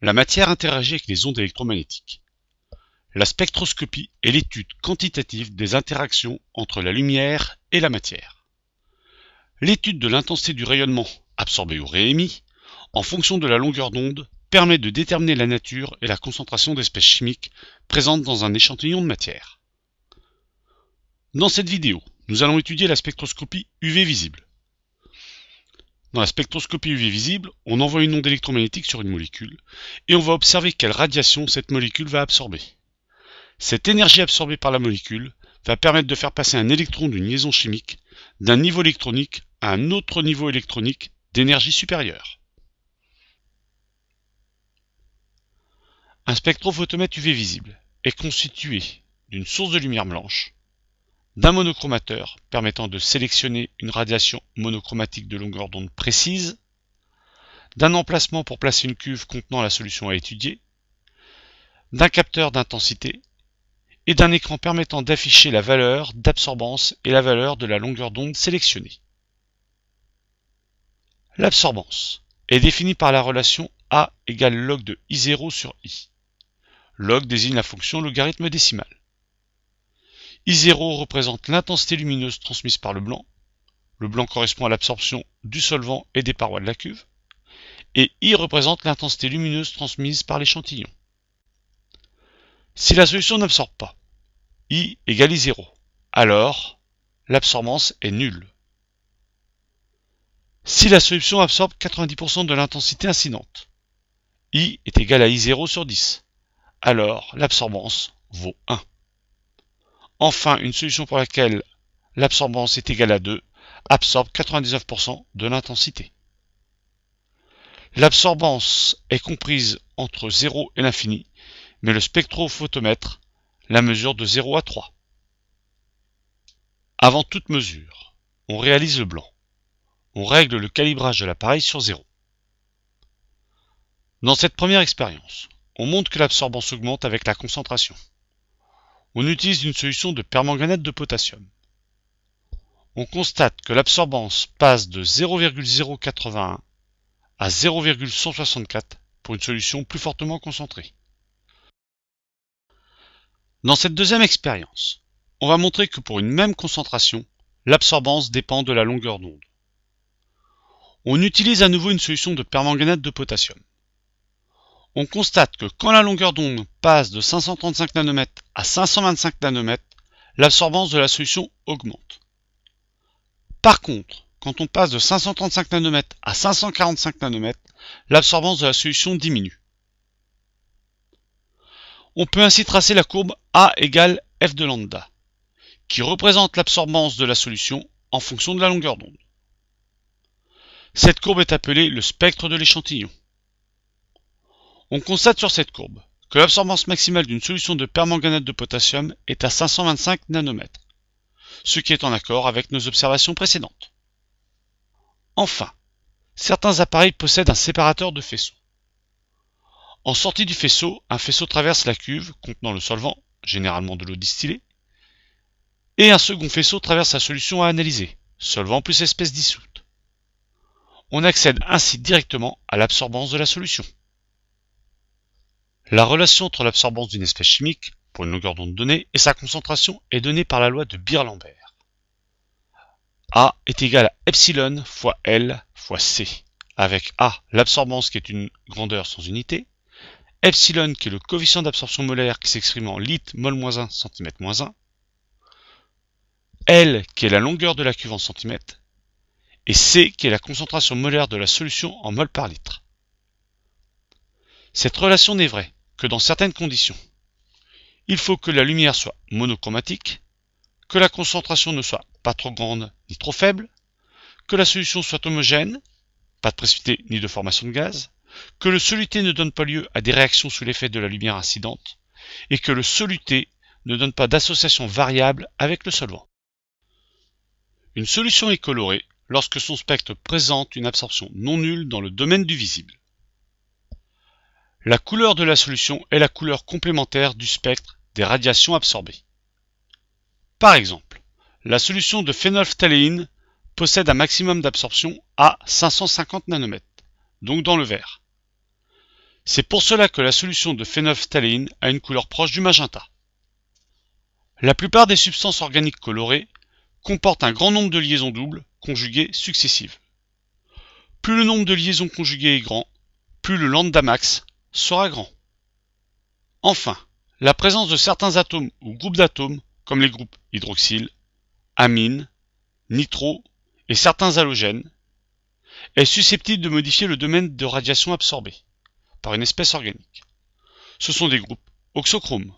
La matière interagit avec les ondes électromagnétiques. La spectroscopie est l'étude quantitative des interactions entre la lumière et la matière. L'étude de l'intensité du rayonnement, absorbé ou réémis, en fonction de la longueur d'onde, permet de déterminer la nature et la concentration d'espèces chimiques présentes dans un échantillon de matière. Dans cette vidéo, nous allons étudier la spectroscopie UV visible. Dans la spectroscopie UV visible, on envoie une onde électromagnétique sur une molécule et on va observer quelle radiation cette molécule va absorber. Cette énergie absorbée par la molécule va permettre de faire passer un électron d'une liaison chimique d'un niveau électronique à un autre niveau électronique d'énergie supérieure. Un spectrophotomètre UV visible est constitué d'une source de lumière blanche, d'un monochromateur permettant de sélectionner une radiation monochromatique de longueur d'onde précise, d'un emplacement pour placer une cuve contenant la solution à étudier, d'un capteur d'intensité et d'un écran permettant d'afficher la valeur d'absorbance et la valeur de la longueur d'onde sélectionnée. L'absorbance est définie par la relation A égale log de I0 sur I. Log désigne la fonction logarithme décimal. I0 représente l'intensité lumineuse transmise par le blanc. Le blanc correspond à l'absorption du solvant et des parois de la cuve. Et I représente l'intensité lumineuse transmise par l'échantillon. Si la solution n'absorbe pas, I égale I0, alors l'absorbance est nulle. Si la solution absorbe 90% de l'intensité incidente, I est égal à I0 sur 10, alors l'absorbance vaut 1. Enfin, une solution pour laquelle l'absorbance est égale à 2 absorbe 99% de l'intensité. L'absorbance est comprise entre 0 et l'infini, mais le spectrophotomètre la mesure de 0 à 3. Avant toute mesure, on réalise le blanc. On règle le calibrage de l'appareil sur 0. Dans cette première expérience, on montre que l'absorbance augmente avec la concentration. On utilise une solution de permanganate de potassium. On constate que l'absorbance passe de 0,081 à 0,164 pour une solution plus fortement concentrée. Dans cette deuxième expérience, on va montrer que pour une même concentration, l'absorbance dépend de la longueur d'onde. On utilise à nouveau une solution de permanganate de potassium. On constate que quand la longueur d'onde passe de 535 nanomètres à 525 nanomètres, l'absorbance de la solution augmente. Par contre, quand on passe de 535 nanomètres à 545 nanomètres, l'absorbance de la solution diminue. On peut ainsi tracer la courbe A égale F de lambda, qui représente l'absorbance de la solution en fonction de la longueur d'onde. Cette courbe est appelée le spectre de l'échantillon. On constate sur cette courbe que l'absorbance maximale d'une solution de permanganate de potassium est à 525 nanomètres, ce qui est en accord avec nos observations précédentes. Enfin, certains appareils possèdent un séparateur de faisceaux. En sortie du faisceau, un faisceau traverse la cuve contenant le solvant, généralement de l'eau distillée, et un second faisceau traverse la solution à analyser, solvant plus espèce dissoute. On accède ainsi directement à l'absorbance de la solution. La relation entre l'absorbance d'une espèce chimique, pour une longueur d'onde donnée, et sa concentration est donnée par la loi de Beer-Lambert. A est égal à epsilon fois L fois C, avec A, l'absorbance qui est une grandeur sans unité, epsilon qui est le coefficient d'absorption molaire qui s'exprime en litres mol-1 cm-1, L qui est la longueur de la cuve en centimètres, et C qui est la concentration molaire de la solution en mol par litre. Cette relation n'est vraie que dans certaines conditions. Il faut que la lumière soit monochromatique, que la concentration ne soit pas trop grande ni trop faible, que la solution soit homogène, pas de précipité ni de formation de gaz, que le soluté ne donne pas lieu à des réactions sous l'effet de la lumière incidente, et que le soluté ne donne pas d'association variable avec le solvant. Une solution est colorée lorsque son spectre présente une absorption non nulle dans le domaine du visible. La couleur de la solution est la couleur complémentaire du spectre des radiations absorbées. Par exemple, la solution de phénolphtaléine possède un maximum d'absorption à 550 nanomètres, donc dans le vert. C'est pour cela que la solution de phénolphtaléine a une couleur proche du magenta. La plupart des substances organiques colorées comportent un grand nombre de liaisons doubles conjuguées successives. Plus le nombre de liaisons conjuguées est grand, plus le lambda max sera grand. Enfin, la présence de certains atomes ou groupes d'atomes, comme les groupes hydroxyle, amine, nitro et certains halogènes, est susceptible de modifier le domaine de radiation absorbé par une espèce organique. Ce sont des groupes oxochromes.